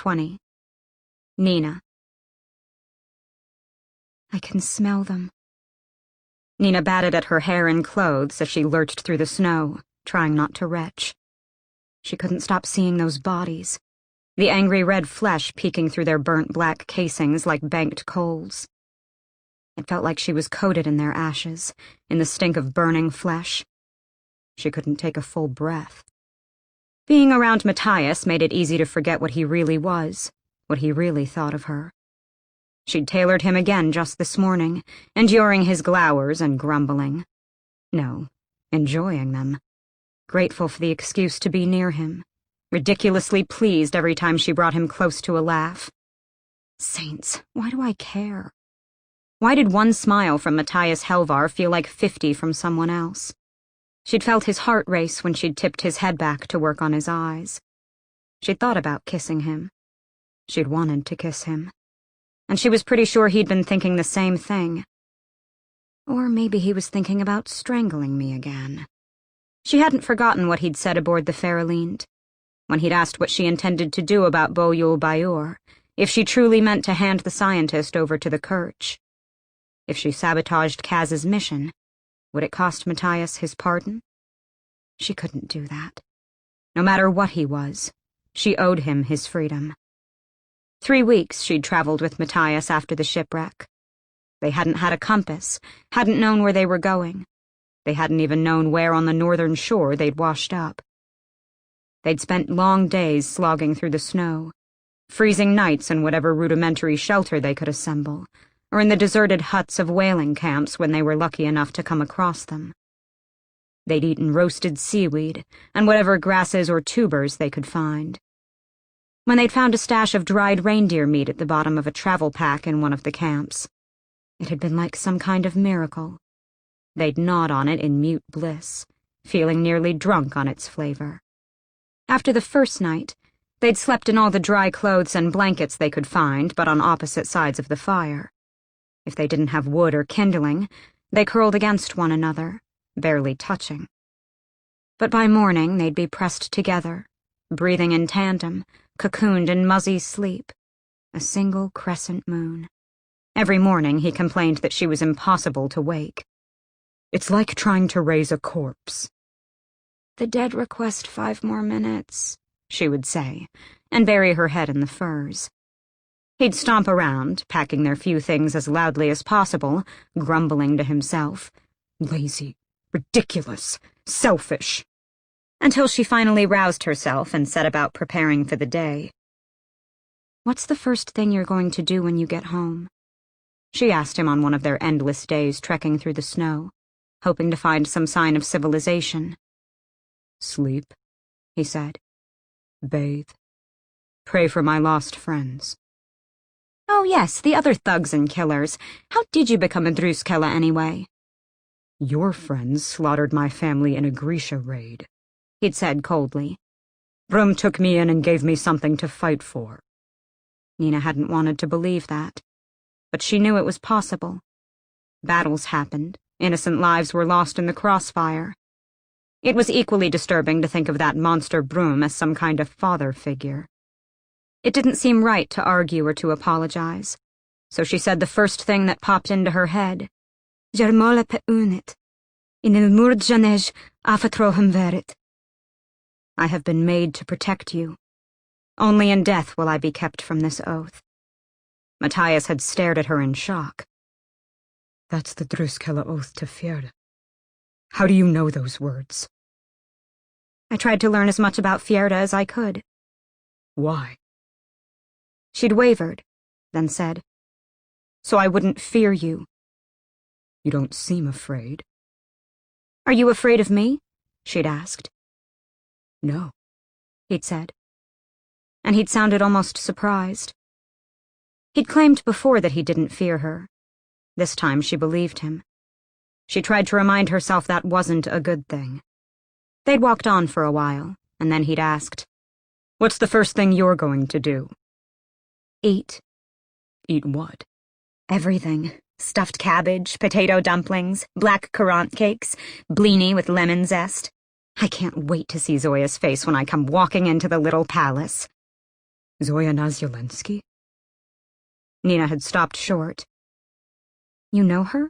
20. Nina. I can smell them. Nina batted at her hair and clothes as she lurched through the snow, trying not to retch. She couldn't stop seeing those bodies, the angry red flesh peeking through their burnt black casings like banked coals. It felt like she was coated in their ashes, in the stink of burning flesh. She couldn't take a full breath. Being around Matthias made it easy to forget what he really was, what he really thought of her. She'd tailored him again just this morning, enduring his glowers and grumbling. No, enjoying them. Grateful for the excuse to be near him. Ridiculously pleased every time she brought him close to a laugh. Saints, why do I care? Why did one smile from Matthias Helvar feel like 50 from someone else? She'd felt his heart race when she'd tipped his head back to work on his eyes. She'd thought about kissing him. She'd wanted to kiss him. And she was pretty sure he'd been thinking the same thing. Or maybe he was thinking about strangling me again. She hadn't forgotten what he'd said aboard the Farallend, when he'd asked what she intended to do about Boyul Bayor, if she truly meant to hand the scientist over to the Kirch. If she sabotaged Kaz's mission, would it cost Matthias his pardon? She couldn't do that. No matter what he was, she owed him his freedom. 3 weeks she'd traveled with Matthias after the shipwreck. They hadn't had a compass, hadn't known where they were going. They hadn't even known where on the northern shore they'd washed up. They'd spent long days slogging through the snow, freezing nights in whatever rudimentary shelter they could assemble, or in the deserted huts of whaling camps when they were lucky enough to come across them. They'd eaten roasted seaweed and whatever grasses or tubers they could find. When they'd found a stash of dried reindeer meat at the bottom of a travel pack in one of the camps, it had been like some kind of miracle. They'd gnawed on it in mute bliss, feeling nearly drunk on its flavor. After the first night, they'd slept in all the dry clothes and blankets they could find, but on opposite sides of the fire. If they didn't have wood or kindling, they curled against one another, barely touching. But by morning they'd be pressed together, breathing in tandem, cocooned in muzzy sleep, a single crescent moon. Every morning he complained that she was impossible to wake. It's like trying to raise a corpse. The dead request 5 more minutes, she would say, and bury her head in the furs. He'd stomp around, packing their few things as loudly as possible, grumbling to himself. Lazy, ridiculous, selfish. Until she finally roused herself and set about preparing for the day. What's the first thing you're going to do when you get home? She asked him on one of their endless days trekking through the snow, hoping to find some sign of civilization. Sleep, he said. Bathe. Pray for my lost friends. Oh yes, the other thugs and killers. How did you become a Druskella anyway? Your friends slaughtered my family in a Grisha raid, he'd said coldly. Brum took me in and gave me something to fight for. Nina hadn't wanted to believe that, but she knew it was possible. Battles happened, innocent lives were lost in the crossfire. It was equally disturbing to think of that monster Brum as some kind of father figure. It didn't seem right to argue or to apologize, so she said the first thing that popped into her head. Jarmola pe unit. In il murdjanej afatrohem verit. I have been made to protect you. Only in death will I be kept from this oath. Matthias had stared at her in shock. That's the Druskella oath to Flirt. How do you know those words? I tried to learn as much about Flirt as I could. Why? She'd wavered, then said, So I wouldn't fear you. You don't seem afraid. Are you afraid of me? She'd asked. No, he'd said. And he'd sounded almost surprised. He'd claimed before that he didn't fear her. This time she believed him. She tried to remind herself that wasn't a good thing. They'd walked on for a while, and then he'd asked, What's the first thing you're going to do? Eat. Eat what? Everything. Stuffed cabbage, potato dumplings, black currant cakes, blini with lemon zest. I can't wait to see Zoya's face when I come walking into the little palace. Zoya Nazyalensky? Nina had stopped short. You know her?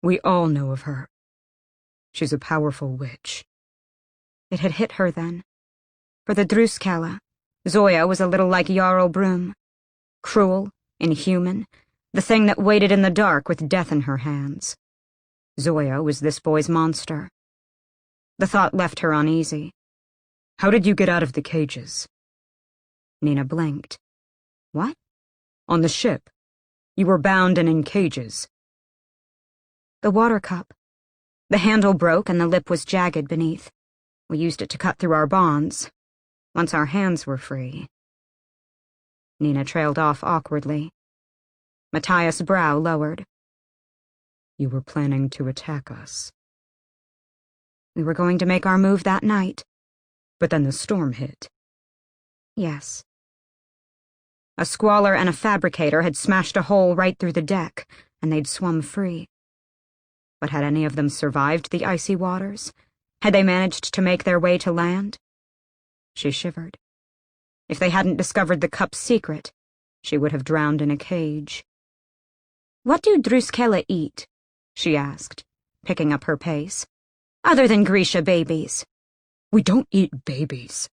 We all know of her. She's a powerful witch. It had hit her then. For the Druskala, Zoya was a little like Jarl Brum. Cruel, inhuman, the thing that waited in the dark with death in her hands. Zoya was this boy's monster. The thought left her uneasy. How did you get out of the cages? Nina blinked. What? On the ship. You were bound and in cages. The water cup. The handle broke and the lip was jagged beneath. We used it to cut through our bonds. Once our hands were free. Nina trailed off awkwardly. Matthias' brow lowered. You were planning to attack us. We were going to make our move that night. But then the storm hit. Yes. A squaller and a fabricator had smashed a hole right through the deck, and they'd swum free. But had any of them survived the icy waters? Had they managed to make their way to land? She shivered. If they hadn't discovered the cup's secret, she would have drowned in a cage. What do Druskela eat? She asked, picking up her pace. Other than Grisha babies. We don't eat babies.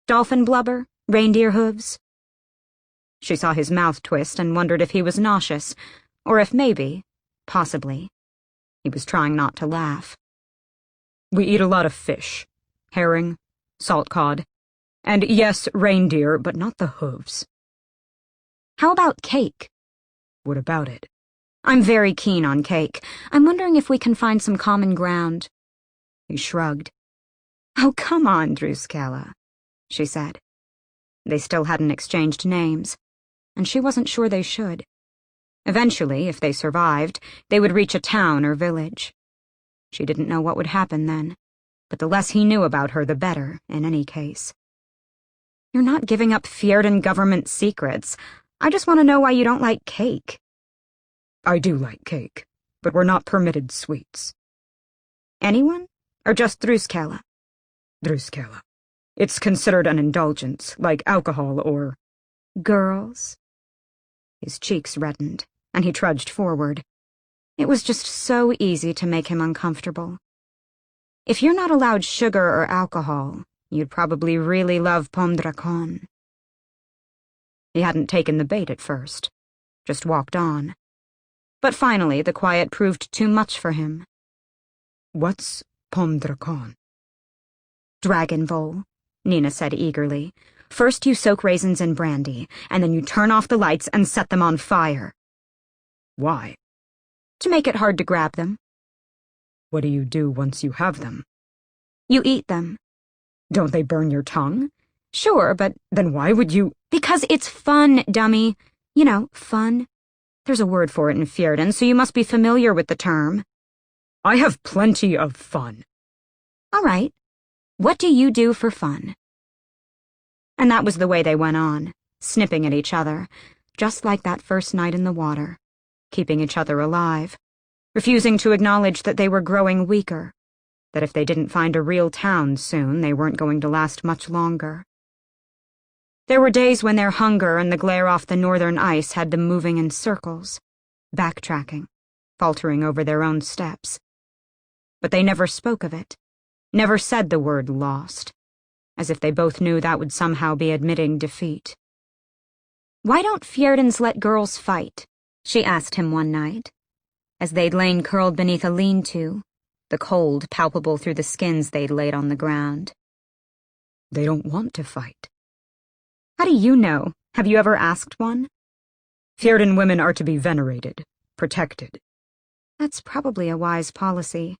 Dolphin blubber? Reindeer hooves? She saw his mouth twist and wondered if he was nauseous, or if maybe, possibly, he was trying not to laugh. We eat a lot of fish. Herring, salt cod, and yes, reindeer, but not the hooves. How about cake? What about it? I'm very keen on cake. I'm wondering if we can find some common ground. He shrugged. Oh, come on, Druskala, she said. They still hadn't exchanged names, and she wasn't sure they should. Eventually, if they survived, they would reach a town or village. She didn't know what would happen then, but the less he knew about her, the better, in any case. You're not giving up Fjerdan government secrets. I just want to know why you don't like cake. I do like cake, but we're not permitted sweets. Anyone? Or just Druskala? Druskala. It's considered an indulgence, like alcohol or... girls? His cheeks reddened, and he trudged forward. It was just so easy to make him uncomfortable. If you're not allowed sugar or alcohol, you'd probably really love pomme dracon. He hadn't taken the bait at first, just walked on. But finally, the quiet proved too much for him. What's pomme dracon? Dragon vole, Nina said eagerly. First you soak raisins in brandy, and then you turn off the lights and set them on fire. Why? To make it hard to grab them. What do you do once you have them? You eat them. Don't they burn your tongue? Sure, but then why would you— Because it's fun, dummy. You know, fun. There's a word for it in Fjerdan, so you must be familiar with the term. I have plenty of fun. All right. What do you do for fun? And that was the way they went on, snipping at each other, just like that first night in the water, keeping each other alive, refusing to acknowledge that they were growing weaker, that if they didn't find a real town soon, they weren't going to last much longer. There were days when their hunger and the glare off the northern ice had them moving in circles, backtracking, faltering over their own steps. But they never spoke of it, never said the word lost, as if they both knew that would somehow be admitting defeat. Why don't Fjerdans let girls fight? She asked him one night, as they'd lain curled beneath a lean-to, the cold palpable through the skins they'd laid on the ground. They don't want to fight. How do you know? Have you ever asked one? Fjerdan women are to be venerated, protected. That's probably a wise policy.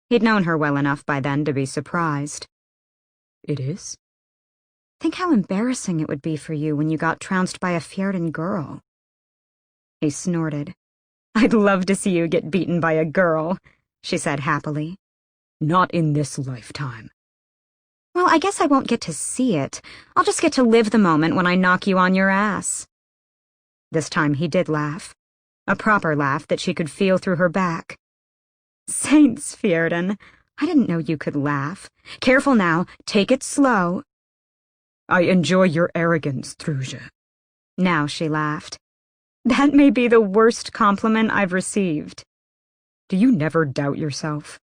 He'd known her well enough by then to be surprised. It is? Think how embarrassing it would be for you when you got trounced by a Fjerdan girl. He snorted. I'd love to see you get beaten by a girl, she said happily. Not in this lifetime. Well, I guess I won't get to see it. I'll just get to live the moment when I knock you on your ass. This time he did laugh. A proper laugh that she could feel through her back. Saints, Fjerdan. I didn't know you could laugh. Careful now. Take it slow. I enjoy your arrogance, Truja. Now she laughed. That may be the worst compliment I've received. Do you never doubt yourself?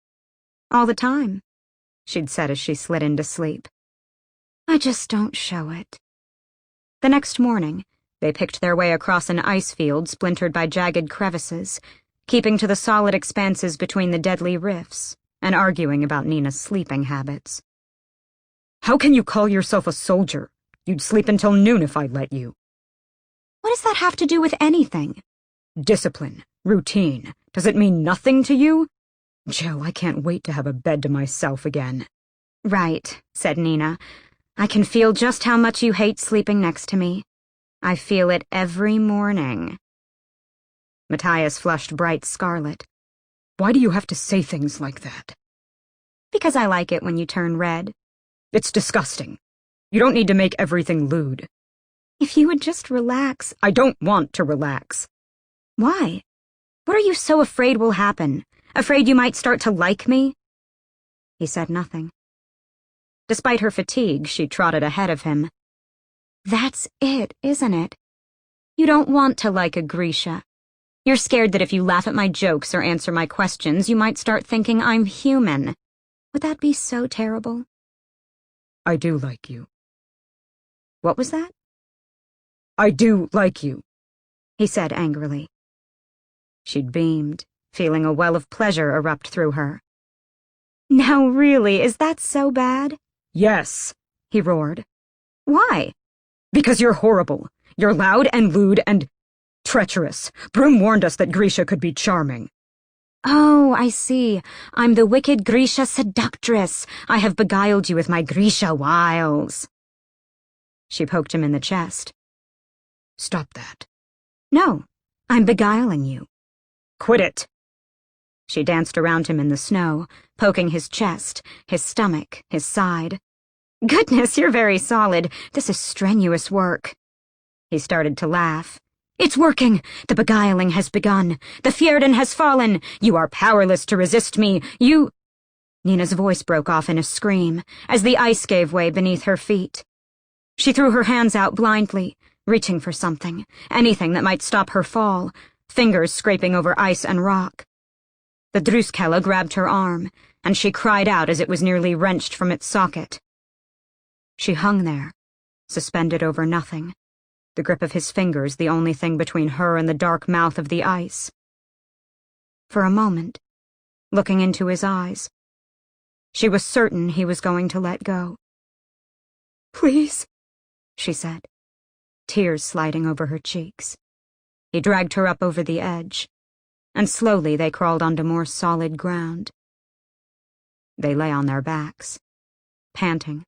All the time, she'd said as she slid into sleep. I just don't show it. The next morning, they picked their way across an ice field splintered by jagged crevices, keeping to the solid expanses between the deadly rifts, and arguing about Nina's sleeping habits. How can you call yourself a soldier? You'd sleep until noon if I let you. What does that have to do with anything? Discipline, routine. Does it mean nothing to you? Jill, I can't wait to have a bed to myself again. Right, said Nina. I can feel just how much you hate sleeping next to me. I feel it every morning. Matthias flushed bright scarlet. Why do you have to say things like that? Because I like it when you turn red. It's disgusting. You don't need to make everything lewd. If you would just relax. I don't want to relax. Why? What are you so afraid will happen? Afraid you might start to like me? He said nothing. Despite her fatigue, she trotted ahead of him. That's it, isn't it? You don't want to like a Grisha. You're scared that if you laugh at my jokes or answer my questions, you might start thinking I'm human. Would that be so terrible? I do like you. What was that? I do like you, he said angrily. She'd beamed, feeling a well of pleasure erupt through her. Now really, is that so bad? Yes, he roared. Why? Because you're horrible. You're loud and lewd and treacherous. Broom warned us that Grisha could be charming. Oh, I see. I'm the wicked Grisha seductress. I have beguiled you with my Grisha wiles. She poked him in the chest. Stop that. No, I'm beguiling you. Quit it. She danced around him in the snow, poking his chest, his stomach, his side. Goodness, you're very solid. This is strenuous work. He started to laugh. It's working. The beguiling has begun. The Fjerden has fallen. You are powerless to resist me. You... Nina's voice broke off in a scream as the ice gave way beneath her feet. She threw her hands out blindly, reaching for something, anything that might stop her fall, fingers scraping over ice and rock. The Druskella grabbed her arm, and she cried out as it was nearly wrenched from its socket. She hung there, suspended over nothing, the grip of his fingers the only thing between her and the dark mouth of the ice. For a moment, looking into his eyes, she was certain he was going to let go. Please, she said, tears sliding over her cheeks. He dragged her up over the edge, and slowly they crawled onto more solid ground. They lay on their backs, panting.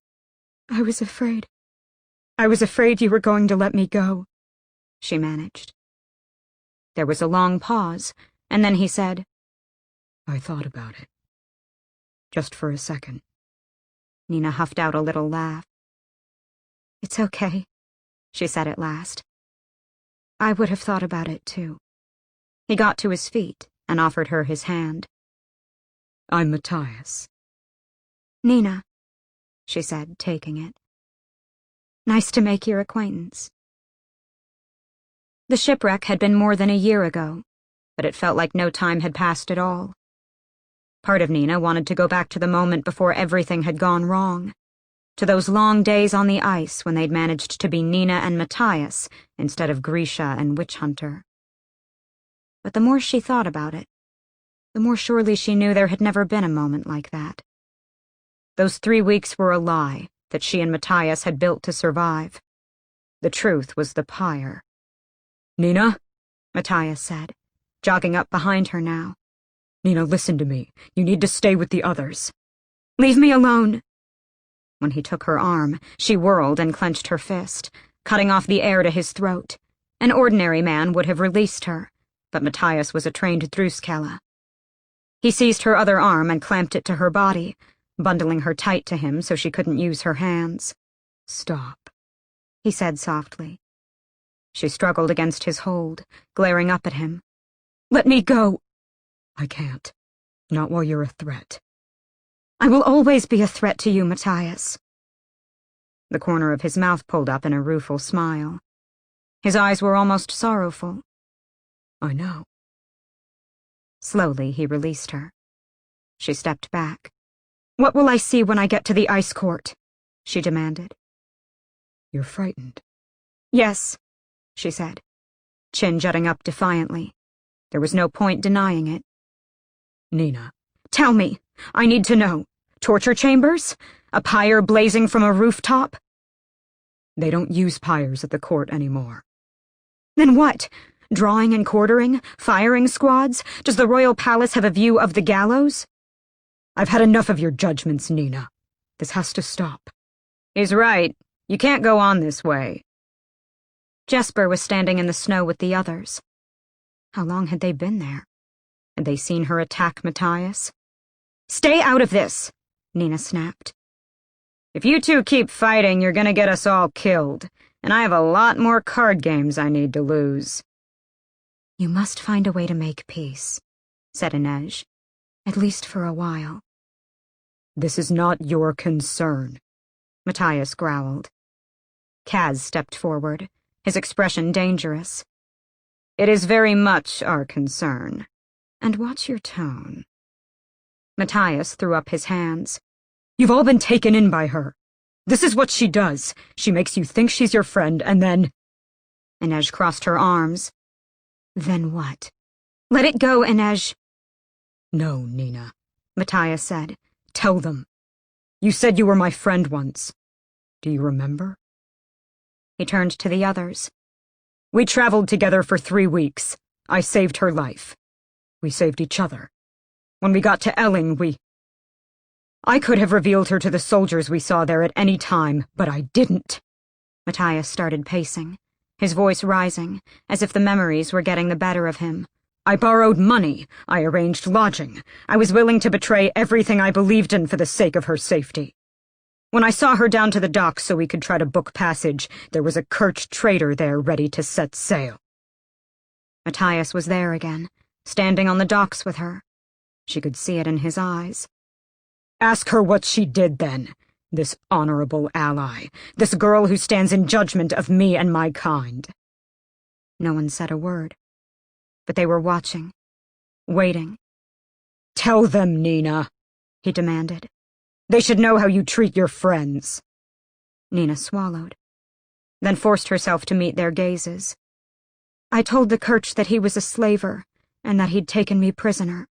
I was afraid you were going to let me go, she managed. There was a long pause, and then he said, I thought about it. Just for a second. Nina huffed out a little laugh. It's okay, she said at last. I would have thought about it, too. He got to his feet and offered her his hand. I'm Matthias. Nina, she said, taking it. Nice to make your acquaintance. The shipwreck had been more than a year ago, but it felt like no time had passed at all. Part of Nina wanted to go back to the moment before everything had gone wrong, to those long days on the ice when they'd managed to be Nina and Matthias instead of Grisha and Witch Hunter. But the more she thought about it, the more surely she knew there had never been a moment like that. Those 3 weeks were a lie that she and Matthias had built to survive. The truth was the pyre. Nina, Matthias said, jogging up behind her now. Nina, listen to me. You need to stay with the others. Leave me alone. When he took her arm, she whirled and clenched her fist, cutting off the air to his throat. An ordinary man would have released her, but Matthias was a trained Druskella. He seized her other arm and clamped it to her body, bundling her tight to him so she couldn't use her hands. Stop, he said softly. She struggled against his hold, glaring up at him. Let me go. I can't. Not while you're a threat. I will always be a threat to you, Matthias. the corner of his mouth pulled up in a rueful smile. His eyes were almost sorrowful. I know. Slowly, he released her. She stepped back. What will I see when I get to the ice court? She demanded. You're frightened. Yes, she said, chin jutting up defiantly. There was no point denying it. Nina. Tell me. I need to know. Torture chambers? A pyre blazing from a rooftop? They don't use pyres at the court anymore. Then what? Drawing and quartering? Firing squads? Does the royal palace have a view of the gallows? I've had enough of your judgments, Nina. This has to stop. He's right. You can't go on this way. Jesper was standing in the snow with the others. How long had they been there? Had they seen her attack Matthias? Stay out of this, Nina snapped. If you two keep fighting, you're gonna get us all killed, and I have a lot more card games I need to lose. You must find a way to make peace, said Inej, at least for a while. This is not your concern, Matthias growled. Kaz stepped forward, his expression dangerous. It is very much our concern. And watch your tone. Matthias threw up his hands. You've all been taken in by her. This is what she does. She makes you think she's your friend, and then... Inej crossed her arms. Then what? Let it go, Inej. No, Nina, Matthias said. Tell them. You said you were my friend once. Do you remember? He turned to the others. We traveled together for 3 weeks. I saved her life. We saved each other. When we got to Elling, I could have revealed her to the soldiers we saw there at any time, but I didn't. Matthias started pacing, his voice rising, as if the memories were getting the better of him. I borrowed money. I arranged lodging. I was willing to betray everything I believed in for the sake of her safety. When I saw her down to the docks so we could try to book passage, there was a Kirch trader there ready to set sail. Matthias was there again, standing on the docks with her. She could see it in his eyes. Ask her what she did then, this honorable ally, this girl who stands in judgment of me and my kind. No one said a word, but they were watching, waiting. Tell them, Nina, he demanded. They should know how you treat your friends. Nina swallowed, then forced herself to meet their gazes. I told the Kirch that he was a slaver, and that he'd taken me prisoner.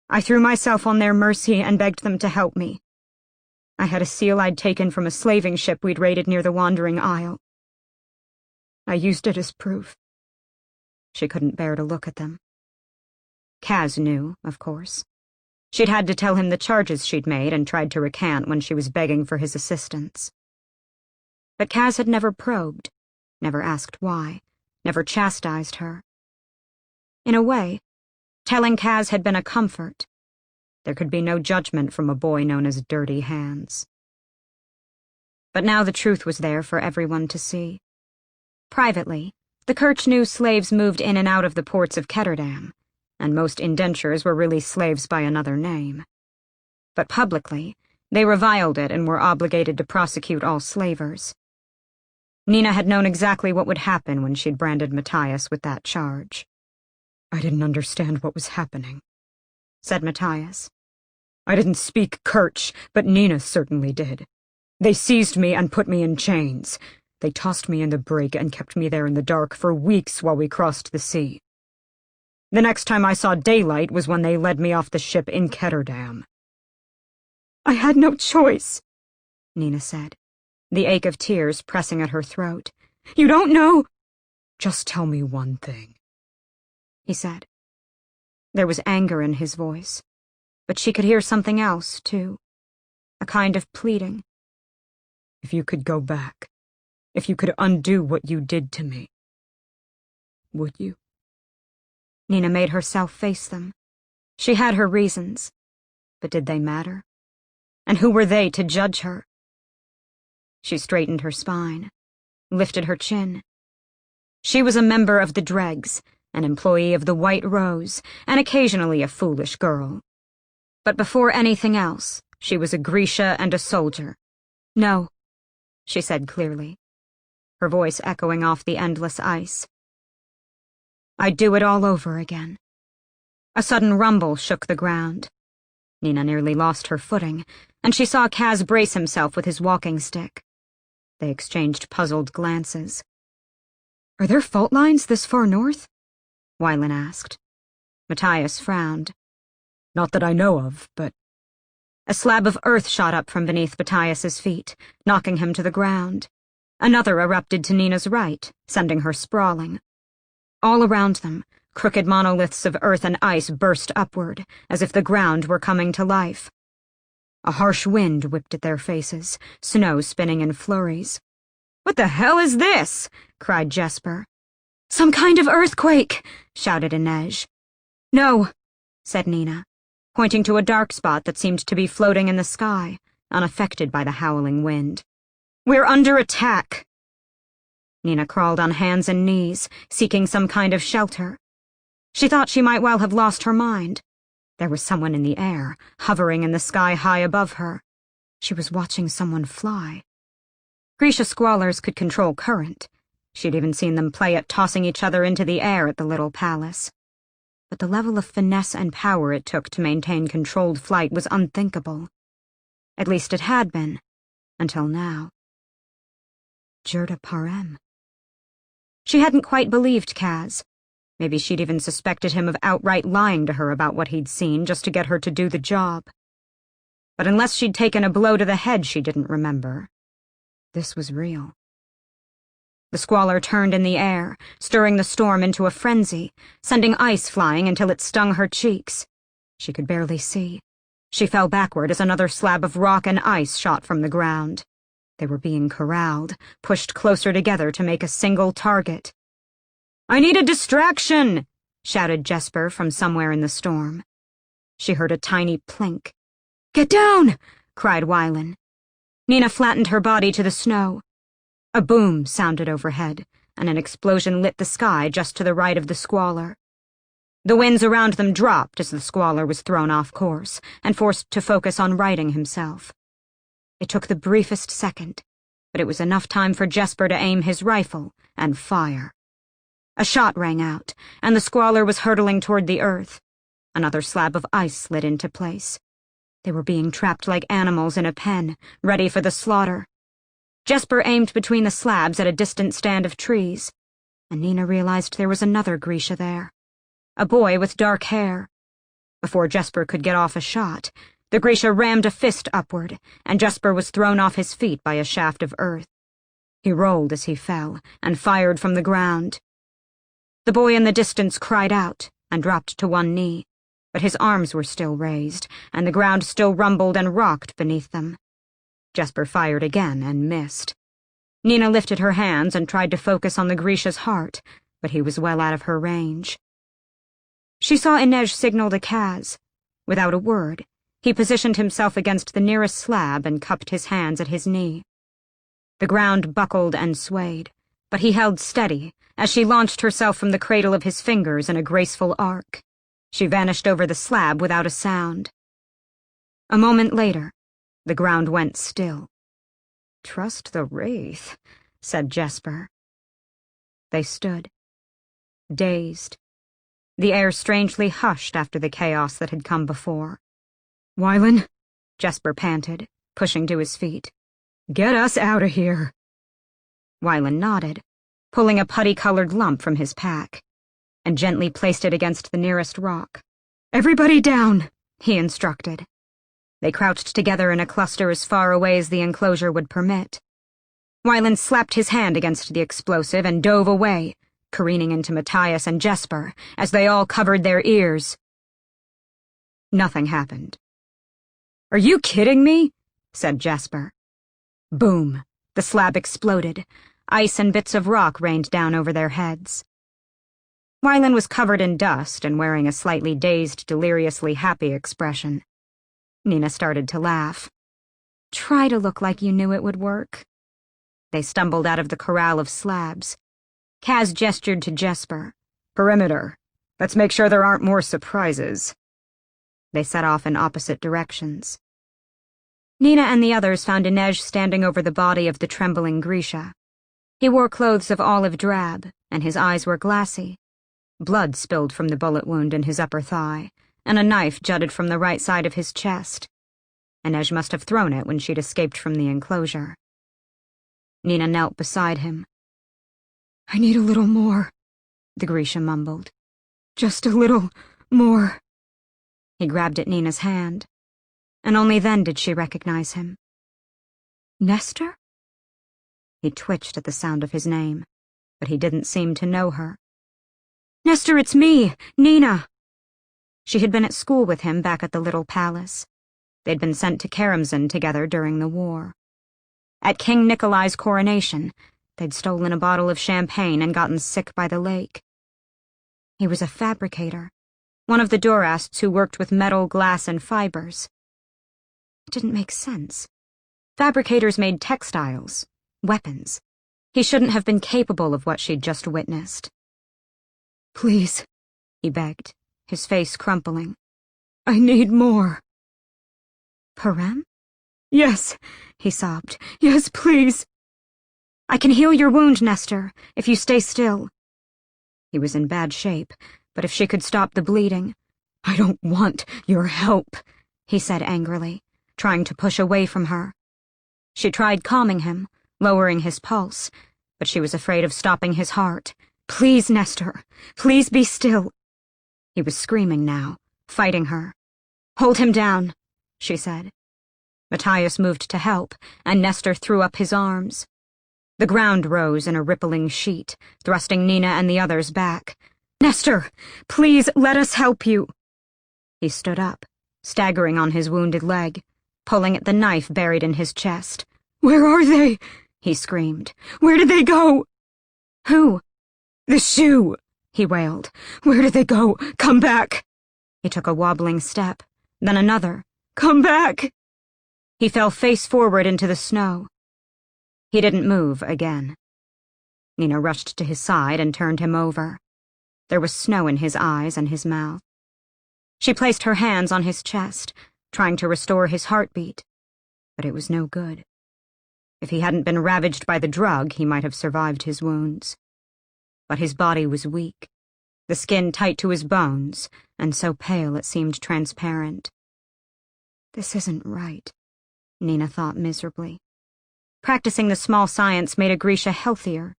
I threw myself on their mercy and begged them to help me. I had a seal I'd taken from a slaving ship we'd raided near the Wandering Isle. I used it as proof. She couldn't bear to look at them. Kaz knew, of course. She'd had to tell him the charges she'd made and tried to recant when she was begging for his assistance. But Kaz had never probed, never asked why, never chastised her. In a way, telling Kaz had been a comfort. There could be no judgment from a boy known as Dirty Hands. But now the truth was there for everyone to see. Privately, the Kirch knew slaves moved in and out of the ports of Ketterdam, and most indentures were really slaves by another name. But publicly, they reviled it and were obligated to prosecute all slavers. Nina had known exactly what would happen when she'd branded Matthias with that charge. I didn't understand what was happening, said Matthias. I didn't speak Kirch, but Nina certainly did. They seized me and put me in chains. They tossed me in the brig and kept me there in the dark for weeks while we crossed the sea. The next time I saw daylight was when they led me off the ship in Ketterdam. I had no choice, Nina said, the ache of tears pressing at her throat. You don't know. Just tell me one thing, he said. There was anger in his voice, but she could hear something else, too. A kind of pleading. If you could go back, if you could undo what you did to me, would you? Nina made herself face them. She had her reasons, but did they matter? And who were they to judge her? She straightened her spine, lifted her chin. She was a member of the Dregs, an employee of the White Rose, and occasionally a foolish girl. But before anything else, she was a Grisha and a soldier. No, she said clearly, her voice echoing off the endless ice. I'd do it all over again. A sudden rumble shook the ground. Nina nearly lost her footing, and she saw Kaz brace himself with his walking stick. They exchanged puzzled glances. Are there fault lines this far north? Wylan asked. Matthias frowned. Not that I know of, but... A slab of earth shot up from beneath Matthias's feet, knocking him to the ground. Another erupted to Nina's right, sending her sprawling. All around them, crooked monoliths of earth and ice burst upward, as if the ground were coming to life. A harsh wind whipped at their faces, snow spinning in flurries. "What the hell is this?" cried Jesper. "Some kind of earthquake!" shouted Inej. "No," said Nina, pointing to a dark spot that seemed to be floating in the sky, unaffected by the howling wind. "We're under attack." Nina crawled on hands and knees, seeking some kind of shelter. She thought she might well have lost her mind. There was someone in the air, hovering in the sky high above her. She was watching someone fly. Grisha squallers could control current. She'd even seen them play at tossing each other into the air at the little palace. But the level of finesse and power it took to maintain controlled flight was unthinkable. At least it had been, until now. Jurda Parem. She hadn't quite believed Kaz. Maybe she'd even suspected him of outright lying to her about what he'd seen just to get her to do the job. But unless she'd taken a blow to the head she didn't remember, this was real. The squalor turned in the air, stirring the storm into a frenzy, sending ice flying until it stung her cheeks. She could barely see. She fell backward as another slab of rock and ice shot from the ground. They were being corralled, pushed closer together to make a single target. "I need a distraction!" shouted Jesper from somewhere in the storm. She heard a tiny plink. "Get down!" cried Wylan. Nina flattened her body to the snow. A boom sounded overhead, and an explosion lit the sky just to the right of the squalor. The winds around them dropped as the squalor was thrown off course, and forced to focus on righting himself. It took the briefest second, but it was enough time for Jesper to aim his rifle and fire. A shot rang out, and the squalor was hurtling toward the earth. Another slab of ice slid into place. They were being trapped like animals in a pen, ready for the slaughter. Jesper aimed between the slabs at a distant stand of trees, and Nina realized there was another Grisha there. A boy with dark hair. Before Jesper could get off a shot, the Grisha rammed a fist upward, and Jesper was thrown off his feet by a shaft of earth. He rolled as he fell, and fired from the ground. The boy in the distance cried out, and dropped to one knee, but his arms were still raised, and the ground still rumbled and rocked beneath them. Jesper fired again and missed. Nina lifted her hands and tried to focus on the Grisha's heart, but he was well out of her range. She saw Inej signal to Kaz. Without a word, he positioned himself against the nearest slab and cupped his hands at his knee. The ground buckled and swayed, but he held steady as she launched herself from the cradle of his fingers in a graceful arc. She vanished over the slab without a sound. A moment later, the ground went still. "Trust the Wraith," said Jesper. They stood, dazed. The air strangely hushed after the chaos that had come before. "Wylan," Jesper panted, pushing to his feet. "Get us out of here." Wylan nodded, pulling a putty-colored lump from his pack, and gently placed it against the nearest rock. "Everybody down," he instructed. They crouched together in a cluster as far away as the enclosure would permit. Wylan slapped his hand against the explosive and dove away, careening into Matthias and Jesper as they all covered their ears. Nothing happened. "Are you kidding me?" said Jesper. Boom! The slab exploded. Ice and bits of rock rained down over their heads. Wylan was covered in dust and wearing a slightly dazed, deliriously happy expression. Nina started to laugh. "Try to look like you knew it would work." They stumbled out of the corral of slabs. Kaz gestured to Jesper. "Perimeter. Let's make sure there aren't more surprises." They set off in opposite directions. Nina and the others found Inej standing over the body of the trembling Grisha. He wore clothes of olive drab, and his eyes were glassy. Blood spilled from the bullet wound in his upper thigh, and a knife jutted from the right side of his chest. Inej must have thrown it when she'd escaped from the enclosure. Nina knelt beside him. "I need a little more," the Grisha mumbled. "Just a little more." He grabbed at Nina's hand, and only then did she recognize him. "Nestor?" He twitched at the sound of his name, but he didn't seem to know her. "Nestor, it's me, Nina." She had been at school with him back at the little palace. They'd been sent to Karamzin together during the war. At King Nikolai's coronation, they'd stolen a bottle of champagne and gotten sick by the lake. He was a fabricator, one of the Durasts who worked with metal, glass, and fibers. It didn't make sense. Fabricators made textiles, weapons. He shouldn't have been capable of what she'd just witnessed. "Please," he begged, his face crumpling. "I need more." "Parem?" "Yes," he sobbed. "Yes, please." "I can heal your wound, Nestor, if you stay still." He was in bad shape, but if she could stop the bleeding— "I don't want your help," he said angrily, trying to push away from her. She tried calming him, lowering his pulse, but she was afraid of stopping his heart. "Please, Nestor, please be still." He was screaming now, fighting her. "Hold him down," she said. Matthias moved to help, and Nestor threw up his arms. The ground rose in a rippling sheet, thrusting Nina and the others back. "Nestor, please let us help you." He stood up, staggering on his wounded leg, pulling at the knife buried in his chest. "Where are they?" he screamed. "Where did they go?" "Who?" "The shoe," he wailed. "Where did they go? Come back." He took a wobbling step, then another. "Come back." He fell face forward into the snow. He didn't move again. Nina rushed to his side and turned him over. There was snow in his eyes and his mouth. She placed her hands on his chest, trying to restore his heartbeat, but it was no good. If he hadn't been ravaged by the drug, he might have survived his wounds. But his body was weak, the skin tight to his bones, and so pale it seemed transparent. This isn't right, Nina thought miserably. Practicing the small science made a Grisha healthier,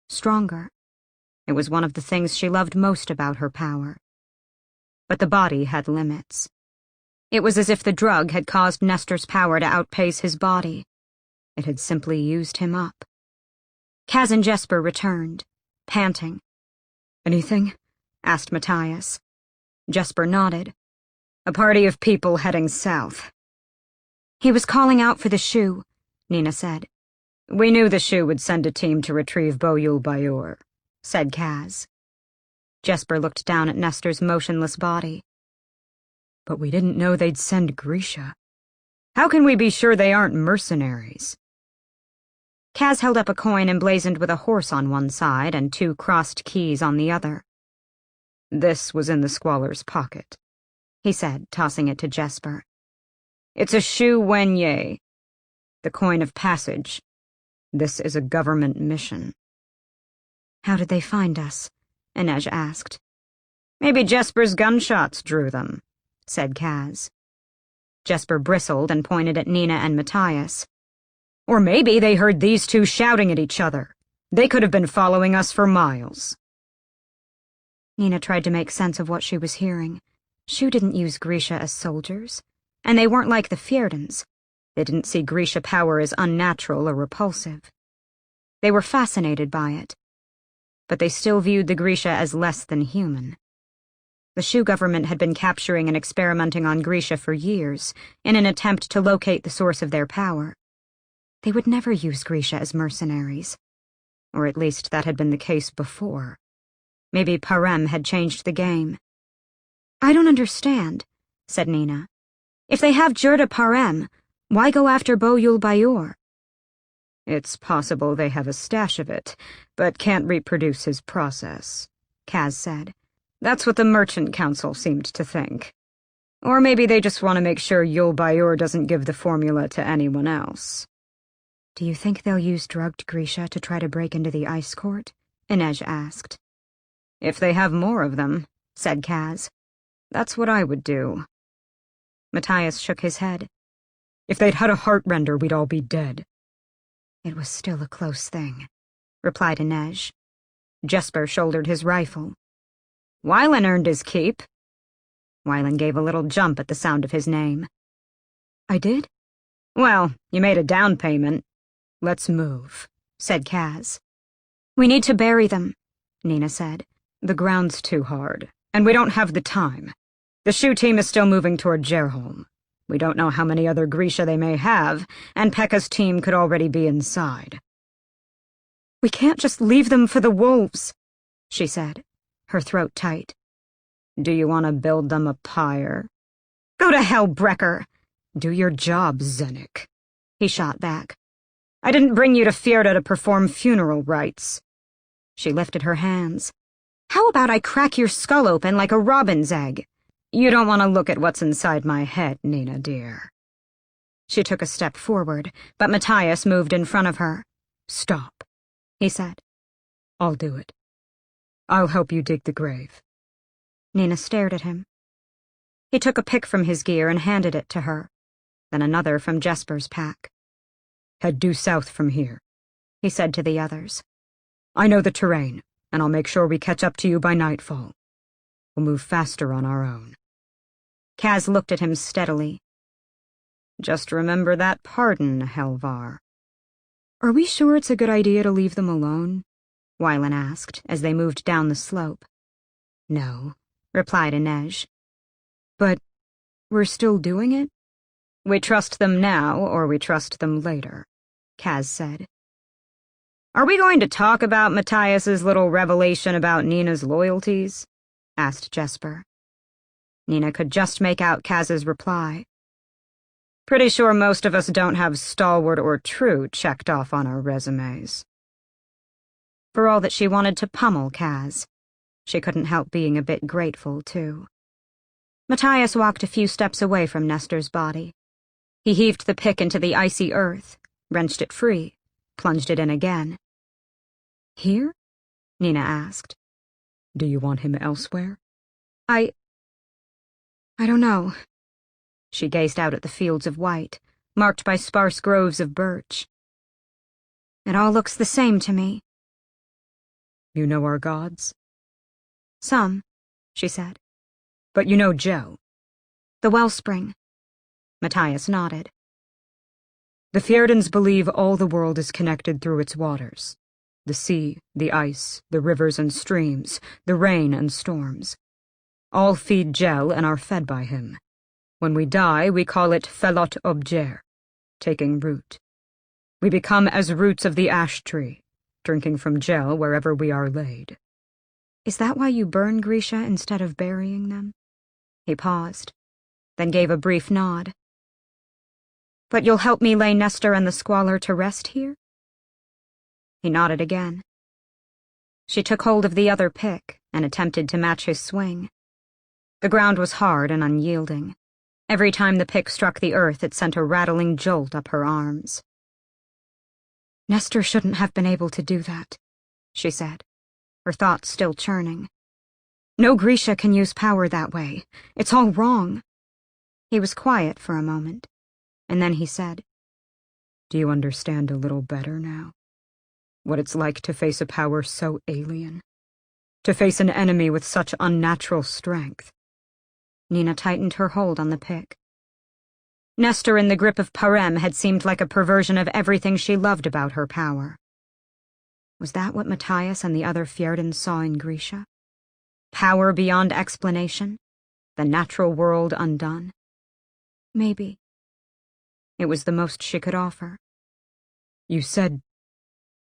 stronger. It was one of the things she loved most about her power. But the body had limits. It was as if the drug had caused Nestor's power to outpace his body. It had simply used him up. Kaz and Jesper returned, panting. "Anything?" asked Matthias. Jesper nodded. "A party of people heading south." "He was calling out for the shoe," Nina said. "We knew the shoe would send a team to retrieve Boyul Bayor," said Kaz. Jesper looked down at Nestor's motionless body. "But we didn't know they'd send Grisha. How can we be sure they aren't mercenaries?" Kaz held up a coin emblazoned with a horse on one side and 2 crossed keys on the other. "This was in the squalor's pocket," he said, tossing it to Jesper. "It's a shoe wenye, the coin of passage. This is a government mission." "How did they find us?" Inej asked. "Maybe Jesper's gunshots drew them," said Kaz. Jesper bristled and pointed at Nina and Matthias. "Or maybe they heard these two shouting at each other. They could have been following us for miles." Nina tried to make sense of what she was hearing. Shu didn't use Grisha as soldiers, and they weren't like the Fjerdans. They didn't see Grisha power as unnatural or repulsive. They were fascinated by it, but they still viewed the Grisha as less than human. The Shu government had been capturing and experimenting on Grisha for years in an attempt to locate the source of their power. They would never use Grisha as mercenaries, or at least that had been the case before. Maybe Parem had changed the game. "I don't understand," said Nina. "If they have rder Parem, why go after Boyul Bayor?" "It's possible they have a stash of it, but can't reproduce his process," Kaz said. "That's what the Merchant Council seemed to think." Or maybe they just want to make sure Yul Bayor doesn't give the formula to anyone else. Do you think they'll use drugged Grisha to try to break into the ice court? Inej asked. If they have more of them, said Kaz. That's what I would do. Matthias shook his head. If they'd had a heart render, we'd all be dead. It was still a close thing, replied Inej. Jesper shouldered his rifle. Wylan earned his keep. Wylan gave a little jump at the sound of his name. I did? Well, you made a down payment. Let's move, said Kaz. We need to bury them, Nina said. The ground's too hard, and we don't have the time. The shoe team is still moving toward Gerholm. We don't know how many other Grisha they may have, and Pekka's team could already be inside. We can't just leave them for the wolves, she said, her throat tight. Do you want to build them a pyre? Go to hell, Brecker! Do your job, Zenik, he shot back. I didn't bring you to Flirt to perform funeral rites. She lifted her hands. How about I crack your skull open like a robin's egg? You don't want to look at what's inside my head, Nina dear. She took a step forward, but Matthias moved in front of her. Stop, he said. I'll do it. I'll help you dig the grave. Nina stared at him. He took a pick from his gear and handed it to her, then another from Jesper's pack. Head due south from here, he said to the others. I know the terrain, and I'll make sure we catch up to you by nightfall. We'll move faster on our own. Kaz looked at him steadily. Just remember that pardon, Helvar. Are we sure it's a good idea to leave them alone? Wylan asked as they moved down the slope. No, replied Inej. But we're still doing it? We trust them now, or we trust them later, Kaz said. Are we going to talk about Matthias's little revelation about Nina's loyalties? Asked Jesper. Nina could just make out Kaz's reply. Pretty sure most of us don't have stalwart or true checked off on our resumes. For all that she wanted to pummel Kaz, she couldn't help being a bit grateful, too. Matthias walked a few steps away from Nestor's body. He heaved the pick into the icy earth, wrenched it free, plunged it in again. Here? Nina asked. Do you want him elsewhere? I don't know. She gazed out at the fields of white, marked by sparse groves of birch. It all looks the same to me. You know our gods? Some, she said. But you know Joe. The wellspring. Matthias nodded. The Fjerdans believe all the world is connected through its waters. The sea, the ice, the rivers and streams, the rain and storms. All feed Gel and are fed by him. When we die, we call it felot objer, taking root. We become as roots of the ash tree, drinking from Gel wherever we are laid. Is that why you burn Grisha instead of burying them? He paused, then gave a brief nod. But you'll help me lay Nestor and the squalor to rest here? He nodded again. She took hold of the other pick and attempted to match his swing. The ground was hard and unyielding. Every time the pick struck the earth, it sent a rattling jolt up her arms. Nestor shouldn't have been able to do that, she said, her thoughts still churning. No Grisha can use power that way. It's all wrong. He was quiet for a moment, and then he said, Do you understand a little better now? What it's like to face a power so alien? To face an enemy with such unnatural strength? Nina tightened her hold on the pick. Nestor in the grip of Parem had seemed like a perversion of everything she loved about her power. Was that what Matthias and the other Fjerdans saw in Grisha? Power beyond explanation? The natural world undone? Maybe. It was the most she could offer. You said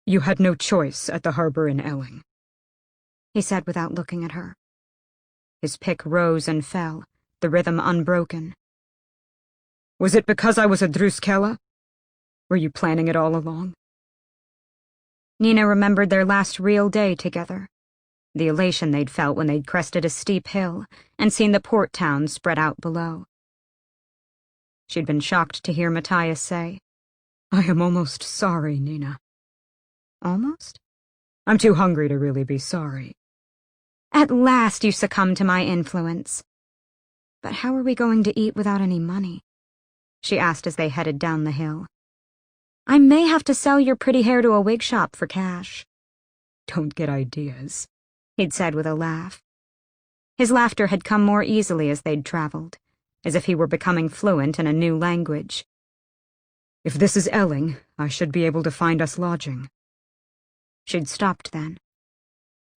you had no choice at the harbor in Elling, he said without looking at her. His pick rose and fell, the rhythm unbroken. Was it because I was a Druskella? Were you planning it all along? Nina remembered their last real day together, the elation they'd felt when they'd crested a steep hill and seen the port town spread out below. She'd been shocked to hear Matthias say, "I am almost sorry, Nina." "Almost?" "I'm too hungry to really be sorry." "At last you succumb to my influence. But how are we going to eat without any money?" she asked as they headed down the hill. "I may have to sell your pretty hair to a wig shop for cash." "Don't get ideas," he'd said with a laugh. His laughter had come more easily as they'd traveled, as if he were becoming fluent in a new language. "If this is Elling, I should be able to find us lodging." She'd stopped then,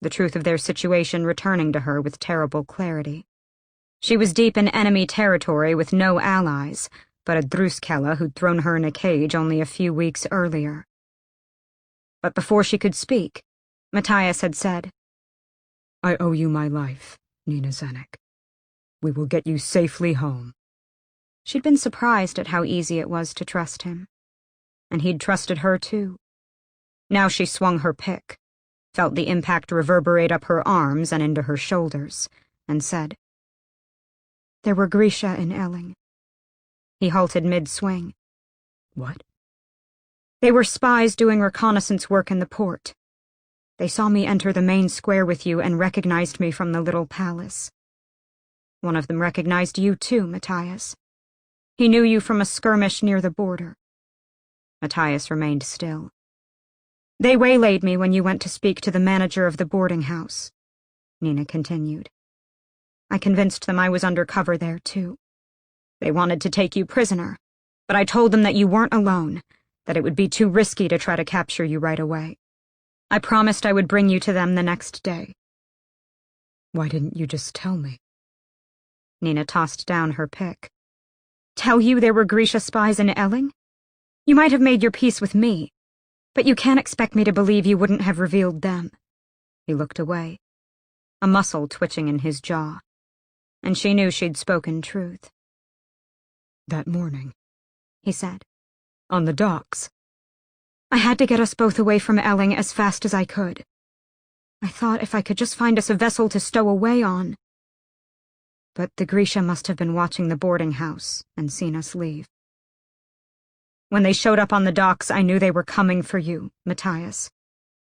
the truth of their situation returning to her with terrible clarity. She was deep in enemy territory with no allies, but a Druskella who'd thrown her in a cage only a few weeks earlier. But before she could speak, Matthias had said, "I owe you my life, Nina Zenek. We will get you safely home." She'd been surprised at how easy it was to trust him, and he'd trusted her too. Now she swung her pick, felt the impact reverberate up her arms and into her shoulders, and said, "There were Grisha in Elling." He halted mid-swing. "What?" "They were spies doing reconnaissance work in the port. They saw me enter the main square with you and recognized me from the little palace. One of them recognized you too, Matthias. He knew you from a skirmish near the border." Matthias remained still. "They waylaid me when you went to speak to the manager of the boarding house," Nina continued. "I convinced them I was undercover there too. They wanted to take you prisoner, but I told them that you weren't alone, that it would be too risky to try to capture you right away. I promised I would bring you to them the next day." "Why didn't you just tell me?" Nina tossed down her pick. "Tell you there were Grisha spies in Elling? You might have made your peace with me, but you can't expect me to believe you wouldn't have revealed them." He looked away, a muscle twitching in his jaw, and she knew she'd spoken truth. "That morning," he said, "on the docks." "I had to get us both away from Elling as fast as I could. I thought if I could just find us a vessel to stow away on. But the Grisha must have been watching the boarding house and seen us leave. When they showed up on the docks, I knew they were coming for you, Matthias.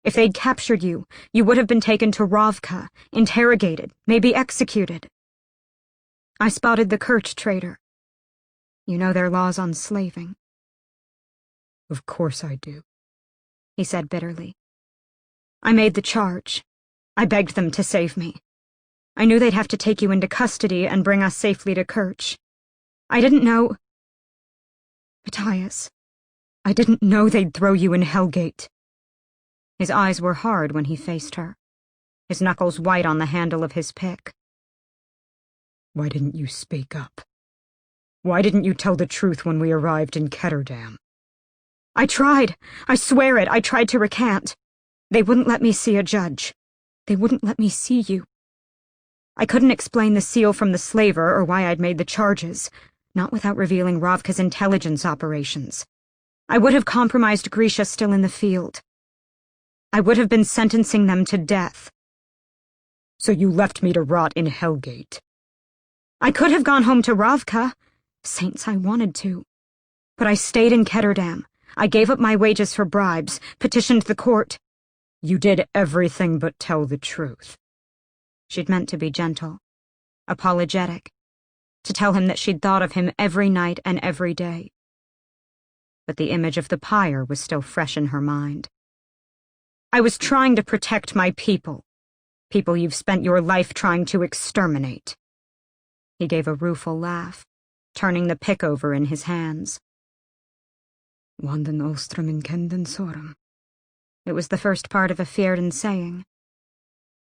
If they'd captured you, you would have been taken to Ravka, interrogated, maybe executed. I spotted the Kurt trader. You know their laws on slaving." "Of course I do," he said bitterly. "I made the charge. I begged them to save me. I knew they'd have to take you into custody and bring us safely to Kerch. I didn't know... Matthias, I didn't know they'd throw you in Hellgate." His eyes were hard when he faced her, his knuckles white on the handle of his pick. "Why didn't you speak up? Why didn't you tell the truth when we arrived in Ketterdam?" "I tried. I swear it. I tried to recant. They wouldn't let me see a judge. They wouldn't let me see you. I couldn't explain the seal from the slaver or why I'd made the charges, not without revealing Ravka's intelligence operations. I would have compromised Grisha still in the field. I would have been sentencing them to death." "So you left me to rot in Hellgate?" "I could have gone home to Ravka. Saints, I wanted to. But I stayed in Ketterdam. I gave up my wages for bribes, petitioned the court." "You did everything but tell the truth." She'd meant to be gentle, apologetic, to tell him that she'd thought of him every night and every day. But the image of the pyre was still fresh in her mind. "I was trying to protect my people you've spent your life trying to exterminate." He gave a rueful laugh, turning the pick over in his hands. "Wanden ostrom in kenden sorum." It was the first part of a Flirt saying.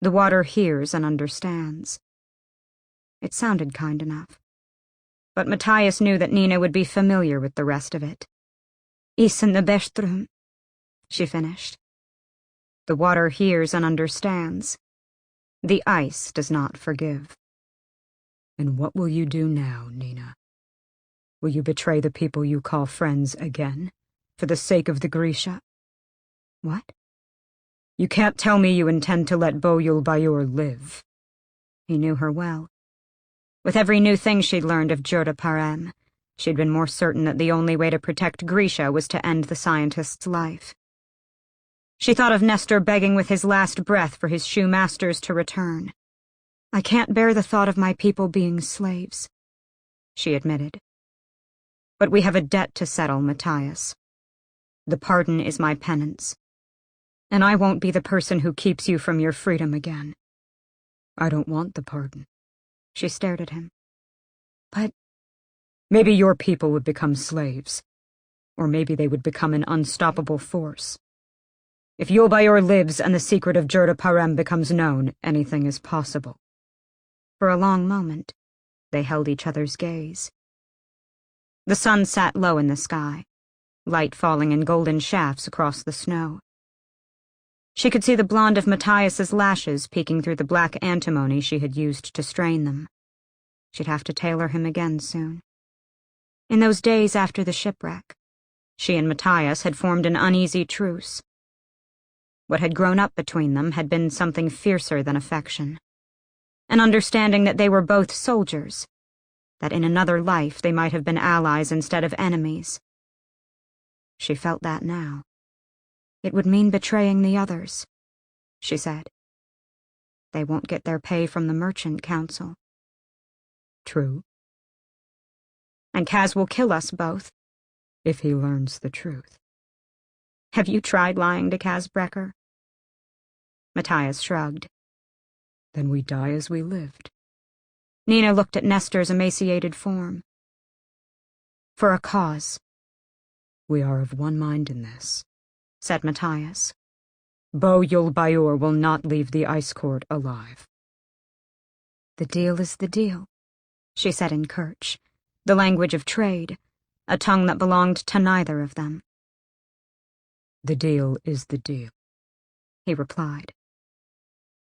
The water hears and understands. It sounded kind enough. But Matthias knew that Nina would be familiar with the rest of it. "Isen the bestrum," she finished. The water hears and understands. The ice does not forgive. "And what will you do now, Nina? Will you betray the people you call friends again, for the sake of the Grisha?" "What?" You can't tell me you intend to let Bo-Yul-Bayur live. He knew her well. With every new thing she'd learned of Jurda Parem, she'd been more certain that the only way to protect Grisha was to end the scientist's life. She thought of Nestor begging with his last breath for his shoe masters to return. I can't bear the thought of my people being slaves, she admitted. But we have a debt to settle, Matthias. The pardon is my penance. And I won't be the person who keeps you from your freedom again. I don't want the pardon. She stared at him. But maybe your people would become slaves. Or maybe they would become an unstoppable force. If Yul-Bayur lives and the secret of Jurda Parem becomes known, anything is possible. For a long moment, they held each other's gaze. The sun sat low in the sky, light falling in golden shafts across the snow. She could see the blonde of Matthias's lashes peeking through the black antimony she had used to strain them. She'd have to tailor him again soon. In those days after the shipwreck, she and Matthias had formed an uneasy truce. What had grown up between them had been something fiercer than affection. An understanding that they were both soldiers, that in another life they might have been allies instead of enemies. She felt that now. It would mean betraying the others, she said. They won't get their pay from the Merchant Council. True. And Kaz will kill us both. If he learns the truth. Have you tried lying to Kaz Brecker? Matthias shrugged. Then we die as we lived. Nina looked at Nestor's emaciated form. For a cause. We are of one mind in this, said Matthias. Bo-Yul-Bayur will not leave the ice court alive. The deal is the deal, she said in Kerch, the language of trade, a tongue that belonged to neither of them. The deal is the deal, he replied.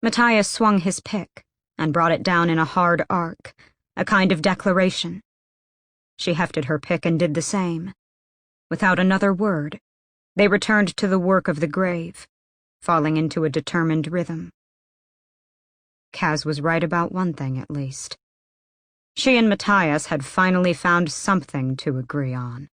Matthias swung his pick and brought it down in a hard arc, a kind of declaration. She hefted her pick and did the same. Without another word, they returned to the work of the grave, falling into a determined rhythm. Kaz was right about one thing, at least. She and Matthias had finally found something to agree on.